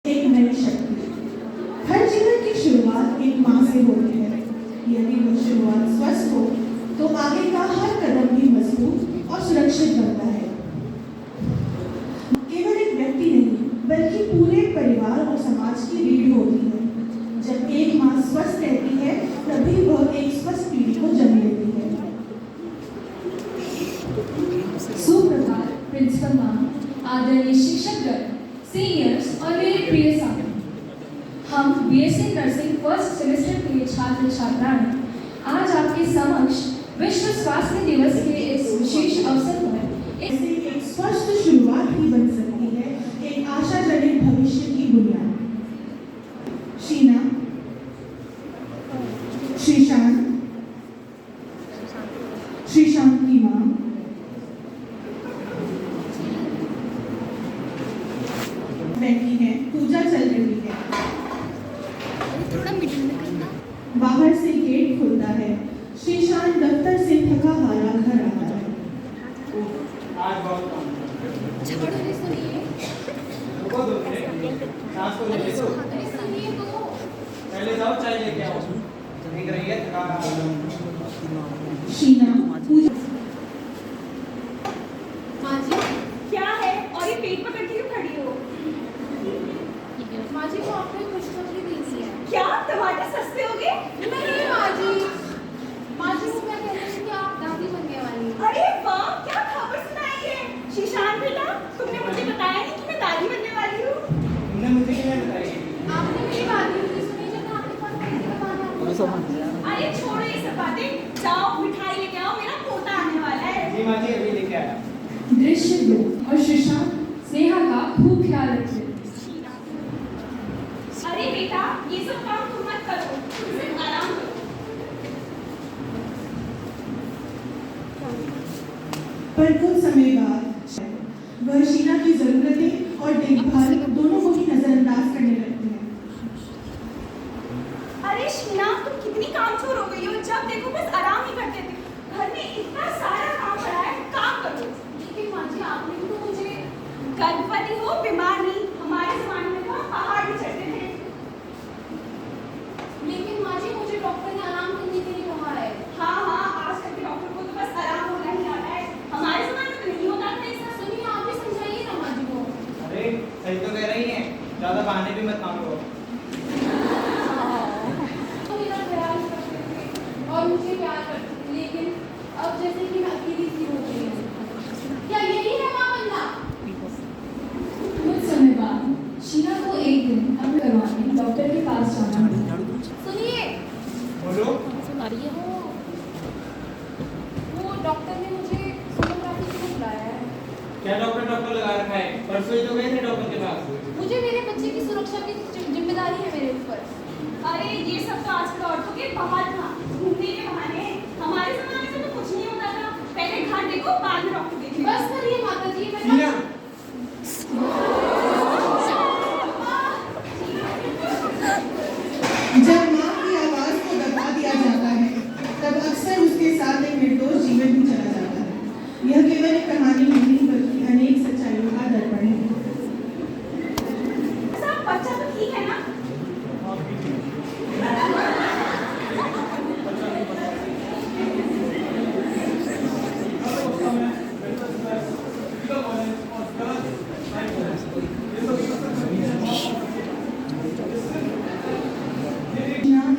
एक नई शक्ति। हर जीवन की शुरुआत एक माँ से होती है। यदि वो शुरुआत स्वस्थ हो तो आगे का हर कदम भी मजबूत और सुरक्षित बनता है। केवल एक व्यक्ति नहीं बल्कि पूरे परिवार और समाज की रीढ़ होती है। जब एक माँ स्वस्थ रहती है तभी वह एक स्वस्थ पीढ़ी को जन्म देती है। सुप्रभात प्रिंसिपल मैम, आदरणीय शिक्षकगण, सीनियर्स और मेरे प्रिय साथी। हम बीएससी नर्सिंग फर्स्ट सेमेस्टर के छात्र छात्राएं आज आपके समक्ष विश्व स्वास्थ्य दिवस के इस विशेष अवसर पर एक स्वस्थ शुरुआत ही बन सकती है एक आशाजनक भविष्य की बुनियाद। शीना, श्रीशांत की माँ, बैठी है, पूजा चल रही है। बाहर से गेट खुलता है। श्रीशांत दफ्तर से थका हारा घर आता है। आज बहुत पहले जाओ चाय लेके आओ। देख रही है थका। शीना, पूजा। माँ जी क्या है और ये पेट पकड़ के क्यों खड़ी हो? माँ जी को आपने खुशखबरी दी है। क्या टमाटर सस्ते हो गए? नहीं माँ जी वो क्या कह रही थी कि आप दादी बनने वाली हैं। अरे वाह, क्या खबर सुनाई है शीशान बेटा। तुमने मुझे बताया नहीं कि मैं दादी बनने वाली हूँ। तुमने मुझे क्यों नहीं बताई? आपने मेरी बात नहीं सुनी जब आपके पास पैसे कमाना। अरे छोड़ो ये सब बातें, जाओ मिठाई लेके आओ, मेरा पोता आने वाला है। जी माँ जी अभी लेके आया। दृश्य 2 और श्रीशांत स्नेहा का खूब ख्याल रखते। अरे बेटा ये सब काम तुम मत करो, तुम सिर्फ आराम करो। पर कुछ समय बाद वह शीना की जरूरतें और देखभाल दोनों को ही नजरअंदाज करने लगती है। अरे शीना तुम कितनी कामचोर हो गई हो, जब देखो बस आराम ही करते थे। घर में इतना सारा काम पड़ा है, काम करो। लेकिन माँ जी आपने भी तो मुझे गर्भवती हो बीमार नहीं, हमारे जमाने में तो हम पहाड़ भी चढ़ते थे। लेकिन माँ जी मुझे डॉक्टर ने आराम करने के लिए कहा है। हाँ आजकल के डॉक्टर को तो बस आराम होना ही आता है, हमारे जमाने में तो नहीं होता था ऐसा। सुनिए आप भी समझाइए ना माँ जी को। अरे सही तो कह रही हैं, ज्यादा बहाने भी मत मांगो। तो मेरा ख्याल करते थे और मुझे प्यार करते थे, लेकिन अब जैसे कि मैं अकेली सी हो गई हूँ। क्या यही है माँ बनना? कुछ समय बाद शीना को एक दिन अंग करवाने डॉक्टर के पास जाना पड़ा। सुनिए बोलो। वो डॉक्टर ने मुझे सोनोग्राफी के लिए बुलाया है। क्या डॉक्टर लगा रखा है? परसों ही तो गए थे डॉक्टर के पास। मुझे मेरे बच्चे की सुरक्षा की जिम्मेदारी है मेरे ऊपर। अरे ये सब तो आजकल औरतों के बाहर था, घूमने के बहाने। हमारे जमाने में तो कुछ नहीं होता था, पहले घर देखो बाद में डॉक्टर देखे। बस करिए माता जी, मैं शीना, जब माँ की आवाज को दबा दिया जाता है तब अक्सर उसके साथ एक निर्दोष जीवन भी चला जाता है। यह केवल एक कहानी नहीं बल्कि अनेक सच्चाइयों का दर्पण है। सब बच्चा तो ठीक है ना?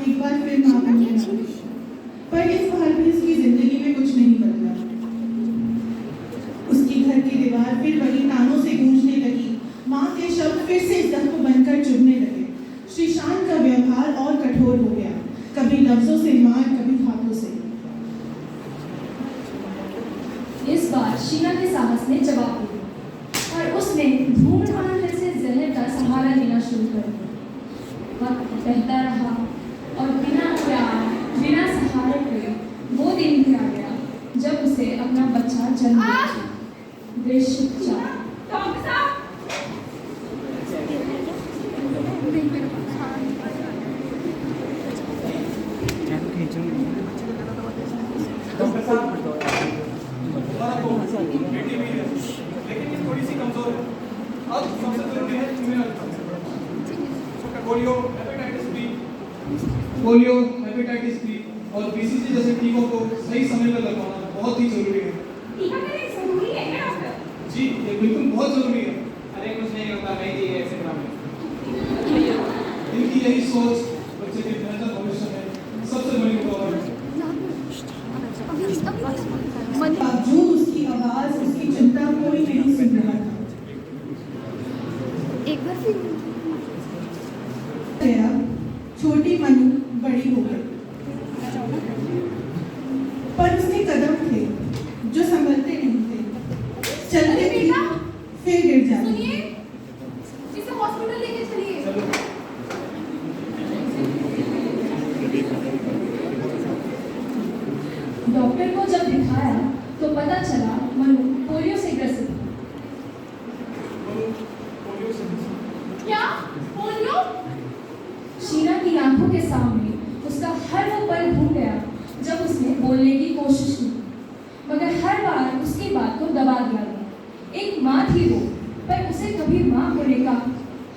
एक बार फिर माँ बनने लगी, पर इस बार भी उसकी जिंदगी में कुछ नहीं बदला। उसकी घर की दीवार फिर वही तानों से गूंजने लगी। माँ के शब्द फिर से जख्म बनकर चुभने लगे। श्रीशांत का व्यवहार और कठोर हो गया, कभी लफ्जों से मार, कभी हाथों से। इस बार शीना के साहस ने जवाब दिया और उसने धूम्रपान जैसे जहर का सहारा लेना शुरू कर दिया। वक्त बहता रहा और बिना प्यार बिना सहारे के वो दिन भी आ गया जब उसे अपना बच्चा जन्म दिया। दृश्य 4 डॉक्टर साहब डॉक्टर साहब तुम्हारा तो बेटी भी है, लेकिन ये थोड़ी सी कमजोर है। अब सबसे जरूरी है तुम्हें पोलियो, हेपेटाइटिस बी और बीसीजी जैसे टीकों को सही समय पर लगवाना बहुत ही जरूरी है। टीकाकरण जरूरी है क्या डॉक्टर? जी, ये बिल्कुल बहुत जरूरी है। अरे कुछ नहीं होता, नहीं चाहिए ऐसे ड्रामे। इनकी यही सोच बच्चे के बेहतर भविष्य में सबसे बड़ी रुकावट है। बावजूद उसकी आवाज, उसकी चिंता कोई नहीं सुन रहा था। गया, छोटी मनु बड़ी हो गई, पर उसके कदम थे जो संभलते नहीं थे। चलते थी, फिर गिर जाती। सुनिए, इसे हॉस्पिटल लेके चलिए। डॉक्टर को जब दिखाया तो पता चला मनु पोलियो से ग्रसित था। क्या? पोलियो? शीना की आंखों के सामने उसका हर वो पल घूम गया जब उसने बोलने की कोशिश की, मगर हर बार उसकी बात को दबा दिया गया। एक माँ थी वो, पर उसे कभी माँ होने का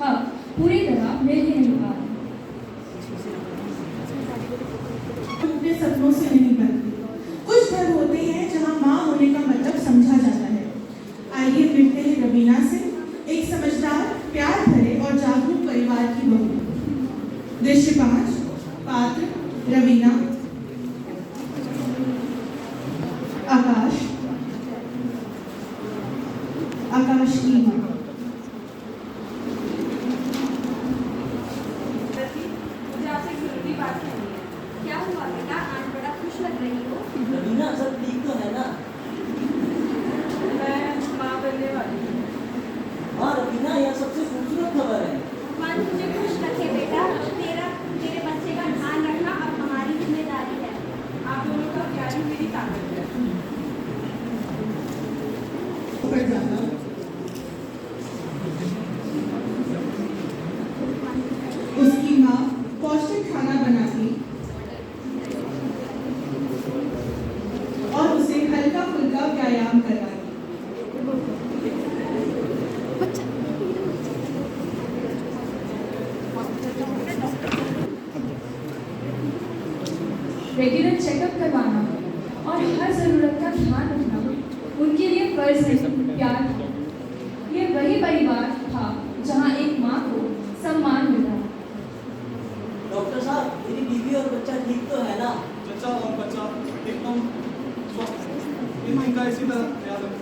हक पूरी तरह मिल ही नहीं पाया। अपने सपनों से नहीं बनती। कुछ घर होते हैं जहाँ माँ होने का मतलब समझा जाता है। आइए मिलते हैं रवीना से, एक समझदार, प्यार भरे और जागरूक परिवार की बहू। दृश्य 5, पात्र रवीना, आकाश की माँ। मुझे आपसे एक जरूरी बात करनी है। क्या हुआ बेटा, आज बड़ा खुश लग रही हो? रवीना सब ठीक तो है ना? मैं माँ बनने वाली हूँ। हाँ रवीना, यह सबसे खूबसूरत खबर है। मन तुझे खुश रखे बेटा, तेरे बच्चे का ध्यान रखना अब हमारी जिम्मेदारी है। आप दोनों का प्यार ही मेरी ताकत है। ऊपर जाना, उसकी माँ पौष्टिक खाना बनाती और उसे हल्का फुल्का व्यायाम करवाती। रेगुलर चेकअप करवाना और हर जरूरत का ध्यान रखना उनके लिए फर्ज नहीं, प्यार था। ये वही परिवार था जहाँ एक माँ को सम्मान मिला। डॉक्टर साहब, मेरी बीवी और बच्चा ठीक तो है ना? चचा और बच्चा एकदम स्वस्थ है। इनका इसी तरह ख्याल रखें।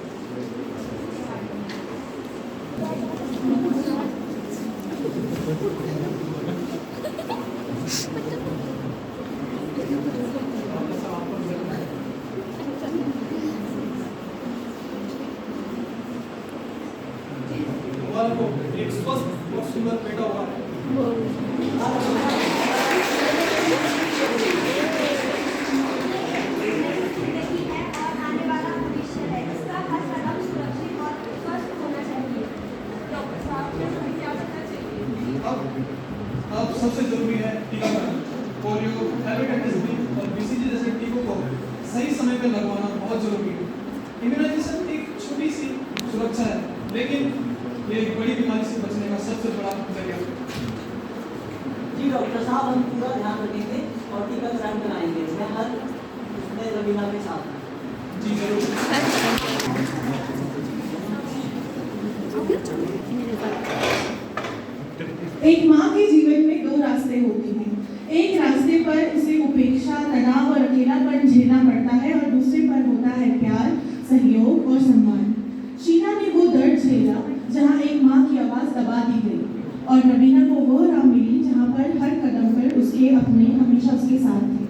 हमारे को एक स्वस्थ और सुंदर बेटा हुआ है। जिंदगी है और आने वाला भविष्य है। इसका हर कदम सुरक्षित और स्वस्थ होना चाहिए। डॉक्टर साहब, हमें क्या करना चाहिए? अब सबसे जरूरी है टीकाकरण। पोलियो, हेपेटाइटिस बी और बीसीजी जैसे टीकों को सही समय पर लगवाना बहुत जरूरी है। इम्यूनाइजेशन एक छोटी सी सुरक्षा है, लेकिन ये एक बड़ी बीमारी से बचने का सबसे बड़ा जरिया है। जी डॉक्टर साहब, हम पूरा ध्यान रखेंगे और टीकाकरण कराएंगे। मैं हर उसमें रवीना के साथ हूँ। जी जरूर। एक माँ के जीवन में 2 रास्ते होते हैं। एक रास्ते पर उसे उपेक्षा, तनाव और अकेलापन झेलना पड़ता है और दूसरे पर होता है प्यार, सहयोग और सम्मान। शीना ने वो दर्द झेला जहाँ एक माँ की आवाज़ दबा दी गई और रवीना को वो राह मिली जहाँ पर हर कदम पर उसके अपने हमेशा उसके साथ थे।